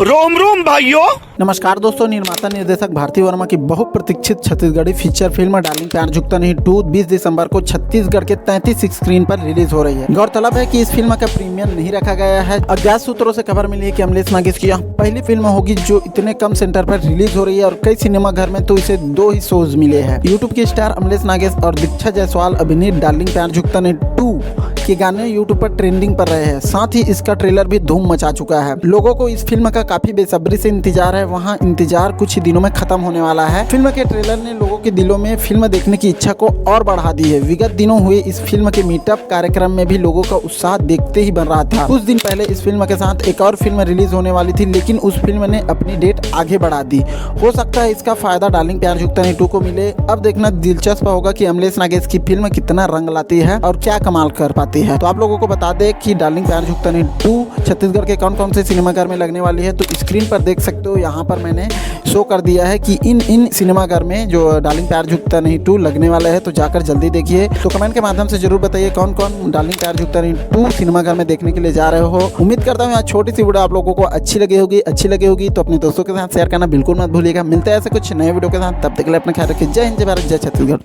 रोम रोम भाइयों। नमस्कार दोस्तों, निर्माता निर्देशक भारती वर्मा की बहुप्रतीक्षित छत्तीसगढ़ी फीचर फिल्म डार्लिंग प्यार झुकता नहीं 2 20 दिसंबर को छत्तीसगढ़ के 33 स्क्रीन पर रिलीज हो रही है। गौरतलब है कि इस फिल्म का प्रीमियर नहीं रखा गया है। अज्ञात सूत्रों से खबर मिली है कि अमलेश नागेश की यह पहली फिल्म होगी जो इतने कम सेंटर पर रिलीज हो रही है और कई सिनेमा घर में तो इसे 2 ही शोज मिले हैं। यूट्यूब के स्टार अमलेश नागेश और दीक्षा जायसवाल अभिनीत डार्लिंग प्यार झुकता नहीं 2 के गाने यूट्यूब पर ट्रेंडिंग पर रहे हैं। साथ ही इसका ट्रेलर भी धूम मचा चुका है। लोगों को इस फिल्म का काफी बेसब्री से इंतजार है। वहाँ इंतजार कुछ ही दिनों में खत्म होने वाला है। फिल्म के ट्रेलर ने लोगों के दिलों में फिल्म देखने की इच्छा को और बढ़ा दी है। विगत दिनों हुए इस फिल्म के मीटअप कार्यक्रम में भी लोगों का उत्साह देखते ही बन रहा था। कुछ दिन पहले इस फिल्म के साथ एक और फिल्म रिलीज होने वाली थी, लेकिन उस फिल्म ने अपनी डेट आगे बढ़ा दी। हो सकता है इसका फायदा डार्लिंग प्यार झुकता नहीं 2 को मिले। अब देखना दिलचस्प होगा कि अमलेश नागेश की फिल्म कितना रंग लाती है और क्या कमाल कर पाती है। तो आप लोगों को बता दें कि डार्लिंग प्यार झुकता नहीं 2 छत्तीसगढ़ के कौन कौन से सिनेमाघर में लगने वाली है, तो स्क्रीन पर देख सकते हो। यहाँ पर मैंने शो कर दिया है कि इन सिनेमाघर में जो डार्लिंग प्यार झुकता नहीं 2 लगने वाला है, तो जाकर जल्दी देखिए। तो कमेंट के माध्यम से जरूर बताइए कौन कौन डार्लिंग प्यार झुकता नहीं 2 सिनेमाघर में देखने के लिए जा रहे हो। उम्मीद करता हूँ यहाँ छोटी सी वीडियो आप लोगों को अच्छी लगी होगी तो अपने दोस्तों के साथ शेयर करना बिल्कुल मत भूलिएगा। मिलते हैं ऐसे कुछ नए वीडियो के साथ, तब तक के लिए अपना ख्याल रखिए। जय हिंद, जय भारत, जय छत्तीसगढ़।